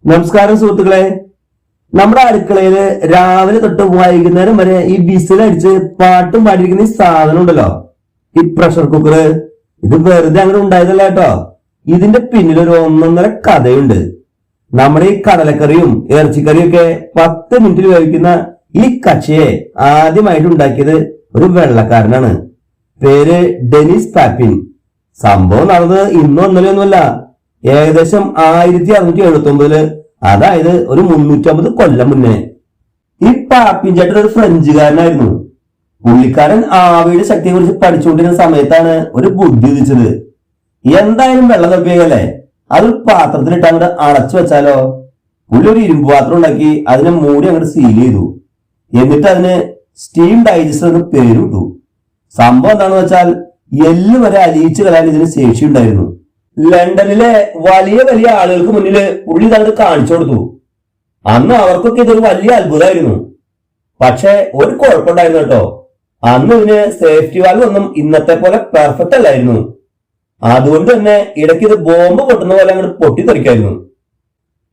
നമസ്കാരം സുഹൃത്തുക്കളെ. നമ്മുടെ അടുക്കളയില് രാവിലെ തൊട്ട് വൈകുന്നേരം വരെ ഈ വിസിലടിച്ച് പാട്ടും പാടിയിരിക്കുന്ന ഈ സാധനം ഉണ്ടല്ലോ, ഈ പ്രഷർ കുക്കർ. ഇത് വെറുതെ അങ്ങനെ ഉണ്ടായതല്ല കേട്ടോ. ഇതിന്റെ പിന്നിലൊരു ഒന്നൊന്നര കഥയുണ്ട്. നമ്മുടെ ഈ കടലക്കറിയും ഇറച്ചിക്കറിയും ഒക്കെ 10 മിനിറ്റിൽ വേവിക്കുന്ന ഈ കച്ചിയെ ആദ്യമായിട്ട് ഉണ്ടാക്കിയത് ഒരു വെള്ളക്കാരനാണ്. പേര് ഡെനിസ് പാപ്പിൻ. സംഭവം നടന്നത് ഇന്നോ ഇന്നലെയൊന്നുമല്ല, ഏകദേശം 1679, അതായത് ഒരു 350 കൊല്ലം മുന്നേ. ഈ പാപ്പിൻ ചേട്ടൻ ഒരു ഫ്രഞ്ചുകാരനായിരുന്നു. പുള്ളിക്കാരൻ ആവിയുടെ ശക്തിയെ കുറിച്ച് പഠിച്ചുകൊണ്ടിരുന്ന സമയത്താണ് ഒരു ബുദ്ധി ഉദിച്ചത്. എന്തായാലും വെള്ളം തപ്പിയല്ലേ, അതൊരു പാത്രത്തിലിട്ട് അങ്ങോട്ട് അടച്ചു വെച്ചാലോ. പുള്ളി ഒരു ഇരുമ്പ് പാത്രം ഉണ്ടാക്കി അതിനെ മൂടി അങ്ങോട്ട് സീൽ ചെയ്തു. എന്നിട്ട് അതിന് സ്റ്റീം ഡൈജസ്റ്റർ എന്ന് പേരിട്ടു. സംഭവം എന്താണെന്ന് വെച്ചാൽ എല്ല് വരെ അലിയിച്ചു കളയാൻ ഇതിന് ശേഷി ഉണ്ടായിരുന്നു. ലണ്ടനിലെ വലിയ വലിയ ആളുകൾക്ക് മുന്നിൽ പുള്ളി തങ്ങോട്ട് കാണിച്ചു കൊടുത്തു. അന്ന് അവർക്കൊക്കെ ഇതൊരു വലിയ അത്ഭുതമായിരുന്നു. പക്ഷെ ഒരു കുഴപ്പമുണ്ടായിരുന്നു കേട്ടോ. അന്ന് ഇതിന് സേഫ്റ്റി വാൽവ് ഒന്നും ഇന്നത്തെ പോലെ പെർഫെക്റ്റ് അല്ലായിരുന്നു. അതുകൊണ്ട് തന്നെ ഇടയ്ക്ക് ഇത് ബോംബ് പൊട്ടുന്ന പോലെ അങ്ങോട്ട് പൊട്ടിത്തെറിക്കായിരുന്നു.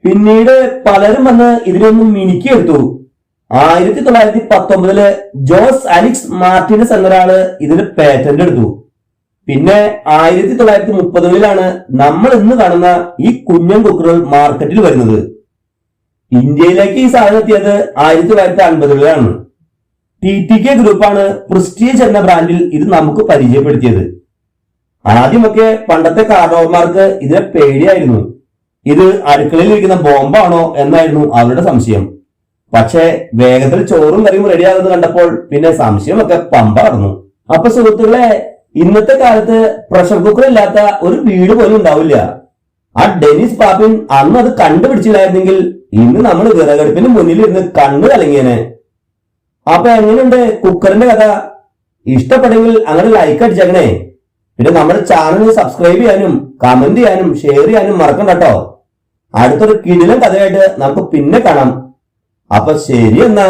പിന്നീട് പലരും വന്ന് ഇതിനൊന്നും മിനുക്കിയെടുത്തു. 1919 ജോസ് അലിക്സ് മാർട്ടിനസ് എന്നൊരാള് ഇതിന് പേറ്റന്റ് എടുത്തു. പിന്നെ 1930കളിലാണ് നമ്മൾ ഇന്ന് കാണുന്ന ഈ കുഞ്ഞൻ കുക്കറുകൾ മാർക്കറ്റിൽ വരുന്നത്. ഇന്ത്യയിലേക്ക് ഈ സാധനം എത്തിയത് 1950കളിലാണ്. TTK ഗ്രൂപ്പാണ് പ്രസ്റ്റീജ് എന്ന ബ്രാൻഡിൽ ഇത് നമുക്ക് പരിചയപ്പെടുത്തിയത്. ആദ്യമൊക്കെ പണ്ടത്തെ കാർഡോർമാർക്ക് ഇതിനെ പേടിയായിരുന്നു. ഇത് അടുക്കളയിൽ ഇരിക്കുന്ന ബോംബാണോ എന്നായിരുന്നു അവരുടെ സംശയം. പക്ഷെ വേഗത്തിൽ ചോറും കറിയും റെഡിയാകുന്നത് കണ്ടപ്പോൾ പിന്നെ സംശയമൊക്കെ പമ്പ കടന്നു. അപ്പൊ സുഹൃത്തുക്കളെ, ഇന്നത്തെ കാലത്ത് പ്രഷർ കുക്കർ ഇല്ലാത്ത ഒരു വീട് പോലും ഉണ്ടാവില്ല. ആ ഡെനിസ് പാപ്പിൻ അന്ന് അത് കണ്ടുപിടിച്ചില്ലായിരുന്നെങ്കിൽ ഇന്ന് നമ്മൾ വിറകടുപ്പിന് മുന്നിൽ ഇരുന്ന് കണ്ണു കലങ്ങിയനെ. അപ്പൊ എങ്ങനെയുണ്ട് കുക്കറിന്റെ കഥ? ഇഷ്ടപ്പെട്ടെങ്കിൽ അങ്ങനെ ലൈക്ക് അടിച്ചേക്കണേ. പിന്നെ നമ്മുടെ ചാനൽ സബ്സ്ക്രൈബ് ചെയ്യാനും കമന്റ് ചെയ്യാനും ഷെയർ ചെയ്യാനും മറക്കണ്ട കേട്ടോ. അടുത്തൊരു കിടിലൻ കഥയായിട്ട് നമുക്ക് പിന്നെ കാണാം. അപ്പൊ ശരി എന്നാ.